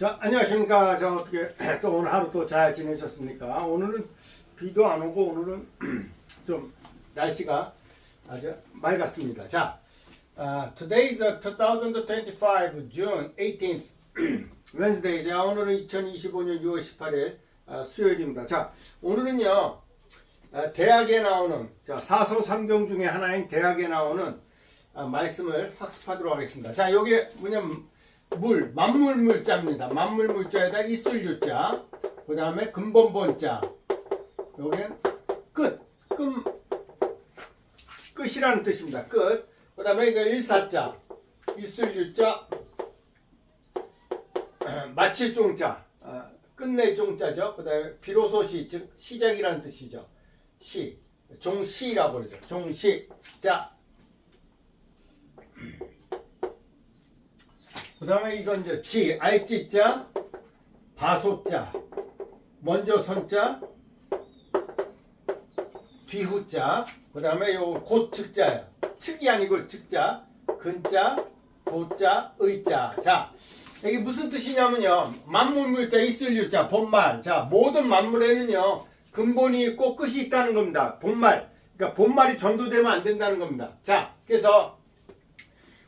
자, 안녕하십니까. 자, 어떻게 또 오늘 하루 또 잘 지내셨습니까? 오늘은 비도 안 오고 오늘은 좀 날씨가 아주 맑았습니다. 자, today is 2025 June 18th Wednesday. 자, 오늘은 2025년 6월 18일 수요일입니다. 자, 오늘은요 대학에 나오는 사서삼경 중에 하나인 대학에 나오는 말씀을 학습하도록 하겠습니다. 자, 여기 뭐냐면 만물물자입니다. 만물물자에다 있을유자, 그 다음에 근본본자, 여기는 끝이라는 뜻입니다. 끝. 그 다음에 이거 일사자, 있을유자, 마칠 종자, 끝낼 종자죠. 그 다음에 비로소시, 즉 시작이라는 뜻이죠. 종시라고 그러죠. 종시. 자, 그 다음에 이건 이제 알지자, 바소자, 먼저 선자, 뒤후자, 그 다음에 요 곧측자예요. 측이 아니고 측자, 근자, 도자, 의자. 자, 이게 무슨 뜻이냐면요. 만물물자, 있을유자, 본말. 자, 모든 만물에는요, 근본이 있고 끝이 있다는 겁니다. 본말. 그러니까 본말이 전도되면 안 된다는 겁니다. 자, 그래서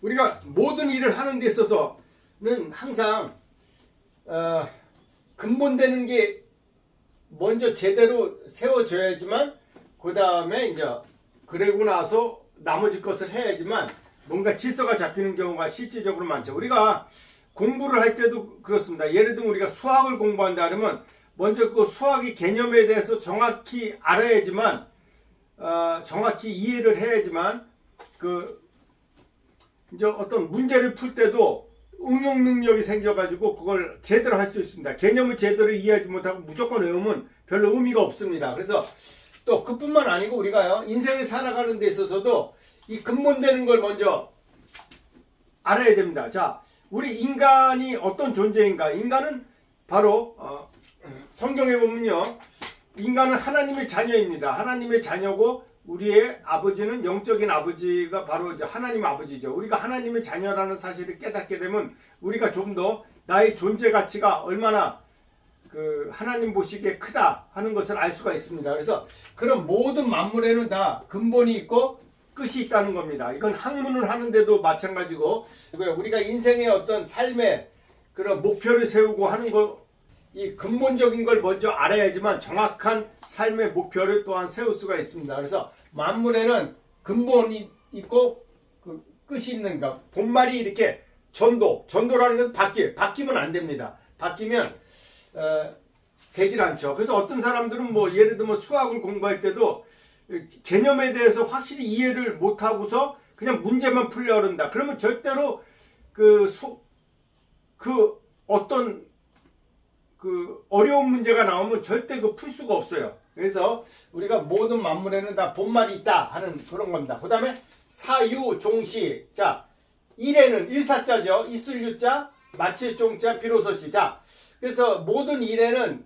우리가 모든 일을 하는 데 있어서는 항상 근본되는 게 먼저 제대로 세워져야지만 그 다음에 이제 그러고 나서 나머지 것을 해야지만 뭔가 질서가 잡히는 경우가 실질적으로 많죠. 우리가 공부를 할 때도 그렇습니다. 예를 들면 우리가 수학을 공부한다 그러면 먼저 그 수학의 개념에 대해서 정확히 알아야지만 정확히 이해를 해야지만 이제 어떤 문제를 풀 때도 응용 능력이 생겨가지고 그걸 제대로 할 수 있습니다. 개념을 제대로 이해하지 못하고 무조건 외우면 별로 의미가 없습니다. 그래서 또 그뿐만 아니고 우리가요, 인생을 살아가는 데 있어서도 이 근본되는 걸 먼저 알아야 됩니다. 자, 우리 인간이 어떤 존재인가? 인간은 바로 성경에 보면요, 인간은 하나님의 자녀입니다. 하나님의 자녀고 우리의 아버지는 영적인 아버지가 바로 이제 하나님 아버지죠. 우리가 하나님의 자녀라는 사실을 깨닫게 되면 우리가 좀 더 나의 존재 가치가 얼마나 하나님 보시기에 크다 하는 것을 알 수가 있습니다. 그래서 그런 모든 만물에는 다 근본이 있고 끝이 있다는 겁니다. 이건 학문을 하는데도 마찬가지고, 우리가 인생의 어떤 삶의 그런 목표를 세우고 하는 거, 이 근본적인 걸 먼저 알아야지만 정확한 삶의 목표를 또한 세울 수가 있습니다. 그래서 만물에는 근본이 있고 끝이 있는 것. 본말이 이렇게 전도라는 것은 바뀌면 안 됩니다. 바뀌면 되질 않죠. 그래서 어떤 사람들은 예를 들면 수학을 공부할 때도 개념에 대해서 확실히 이해를 못하고서 그냥 문제만 풀려 그런다. 그러면 절대로 어떤 어려운 문제가 나오면 절대 풀 수가 없어요. 그래서 우리가 모든 만물에는 다 본말이 있다 하는 그런 겁니다. 그 다음에 사유, 종시. 자, 일에는 일사자죠. 있을유자, 마칠 종자, 비로소시. 자, 그래서 모든 일에는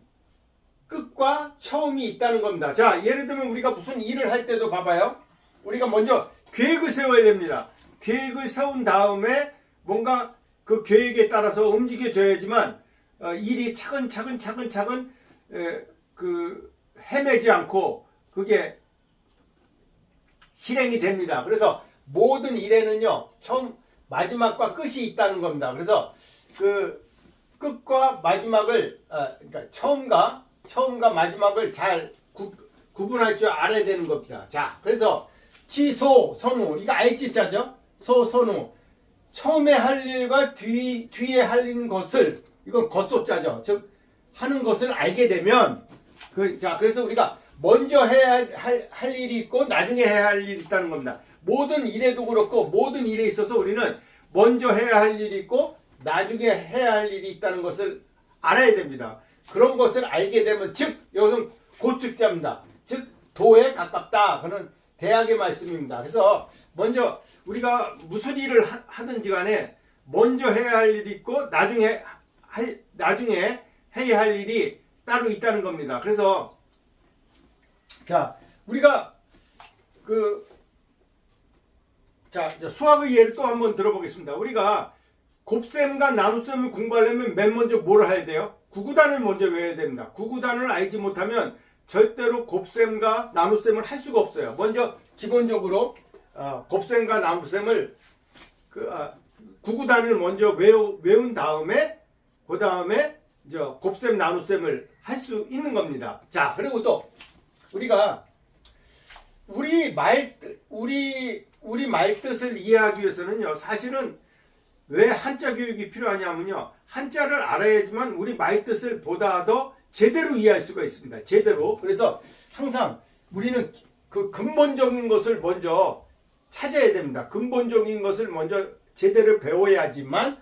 끝과 처음이 있다는 겁니다. 자, 예를 들면 우리가 무슨 일을 할 때도 봐봐요. 우리가 먼저 계획을 세워야 됩니다. 계획을 세운 다음에 뭔가 그 계획에 따라서 움직여져야지만 일이 차근차근 헤매지 않고 그게 실행이 됩니다. 그래서 모든 일에는요, 마지막과 끝이 있다는 겁니다. 그래서 끝과 마지막을 그러니까 처음과 마지막을 잘 구분할 줄 알아야 되는 겁니다. 자, 그래서 선우, 이거 알지자죠? 선우. 처음에 할 일과 뒤에 할 것을, 이건 겉소자죠. 즉 하는 것을 알게 되면 그래서 우리가 먼저 해야 할 일이 있고 나중에 해야 할 일이 있다는 겁니다. 모든 일에도 그렇고 모든 일에 있어서 우리는 먼저 해야 할 일이 있고 나중에 해야 할 일이 있다는 것을 알아야 됩니다. 그런 것을 알게 되면 즉 여기서 곧측자입니다. 즉 도에 가깝다. 그는 대학의 말씀입니다. 그래서 먼저 우리가 무슨 일을 하든지 간에 먼저 해야 할 일이 있고 나중에 해야 할 일이 따로 있다는 겁니다. 그래서 자, 우리가 수학의 예를 또 한번 들어보겠습니다. 우리가 곱셈과 나눗셈을 공부하려면 맨 먼저 뭘 해야 돼요? 구구단을 먼저 외워야 됩니다. 구구단을 알지 못하면 절대로 곱셈과 나눗셈을 할 수가 없어요. 먼저 기본적으로 곱셈과 나눗셈을 구구단을 먼저 외운 다음에 그 다음에 곱셈 나눗셈을 할 수 있는 겁니다. 자, 그리고 또 우리가 우리 말뜻을 이해하기 위해서는요, 사실은 왜 한자 교육이 필요하냐면요, 한자를 알아야지만 우리 말뜻을 보다 더 제대로 이해할 수가 있습니다. 제대로. 그래서 항상 우리는 그 근본적인 것을 먼저 찾아야 됩니다. 근본적인 것을 먼저 제대로 배워야지만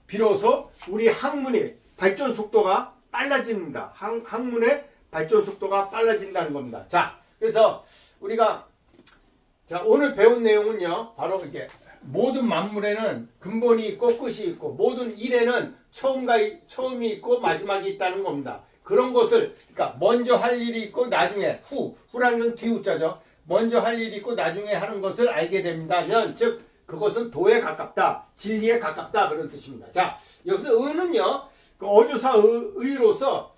비로소 우리 학문의 발전 속도가 빨라집니다. 학문의 발전 속도가 빨라진다는 겁니다. 자, 그래서 우리가 오늘 배운 내용은요, 바로 이렇게 모든 만물에는 근본이 있고 끝이 있고 모든 일에는 처음이 있고 마지막이 있다는 겁니다. 그런 것을, 그러니까 먼저 할 일이 있고 나중에 후라는 건 뒤후자죠. 먼저 할 일이 있고 나중에 하는 것을 알게 됩니다면, 즉 그것은 도에 가깝다, 진리에 가깝다, 그런 뜻입니다. 자, 여기서 의는요, 어조사 의로서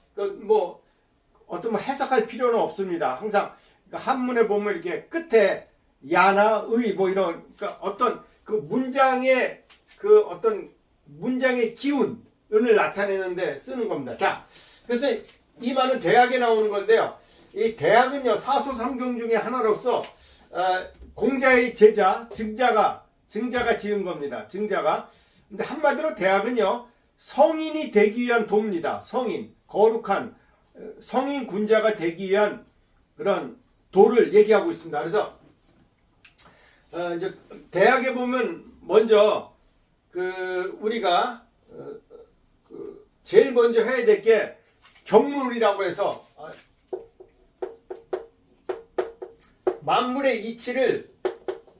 어떤 해석할 필요는 없습니다. 항상 한문에 보면 이렇게 끝에 야나 의 이런 어떤 그 문장의 어떤 문장의 기운을 나타내는데 쓰는 겁니다. 자, 그래서 이 말은 대학에 나오는 건데요. 이 대학은요, 사소삼경 중에 하나로서 공자의 제자 증자가 지은 겁니다. 증자가. 근데 한마디로 대학은요, 성인이 되기 위한 도입니다. 성인, 거룩한 성인 군자가 되기 위한 그런 도를 얘기하고 있습니다. 그래서 이제 대학에 보면 먼저 우리가 제일 먼저 해야 될 게 경물이라고 해서 만물의 이치를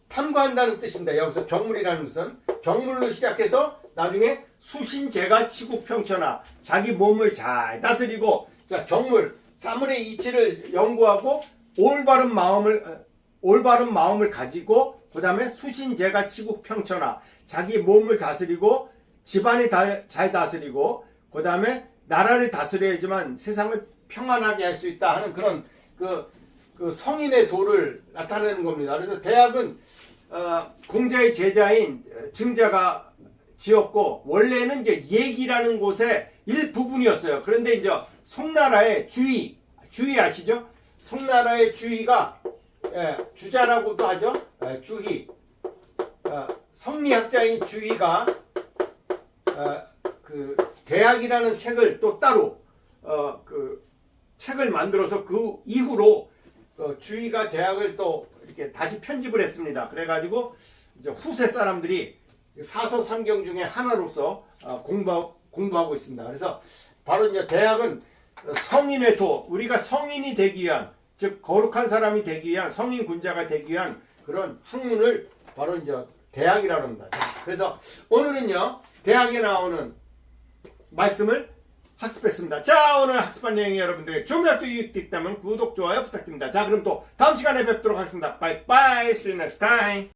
탐구한다는 뜻입니다. 여기서 경물이라는 것은 경물로 시작해서 나중에 수신제가 치국평천하, 자기 몸을 잘 다스리고, 자, 경물, 사물의 이치를 연구하고 올바른 마음을 가지고, 그 다음에 수신제가 치국평천하, 자기 몸을 다스리고 집안이 잘 다스리고, 그 다음에 나라를 다스려야지만 세상을 평안하게 할 수 있다 하는 그런 그 성인의 도를 나타내는 겁니다. 그래서 대학은 공자의 제자인 증자가 지었고, 원래는 이제 예기라는 곳의 일부분이었어요. 그런데 이제 송나라의 주의 아시죠? 송나라의 주의가, 주자라고도 하죠. 주희, 성리학자인 주의가 그 대학이라는 책을 또 따로 그 책을 만들어서 그 이후로 주의가 대학을 또 이렇게 다시 편집을 했습니다. 그래가지고 이제 후세 사람들이 사소삼경 중에 하나로서 공부하고 있습니다. 그래서 바로 이제 대학은 성인의 도, 우리가 성인이 되기 위한, 즉 거룩한 사람이 되기 위한, 성인 군자가 되기 위한 그런 학문을 바로 이제 대학이라고 합니다. 그래서 오늘은요, 대학에 나오는 말씀을 학습했습니다. 자, 오늘 학습한 내용이 여러분들에게 좀이라도 유익이 있다면 구독, 좋아요 부탁드립니다. 자, 그럼 또 다음 시간에 뵙도록 하겠습니다. Bye bye. See you next time.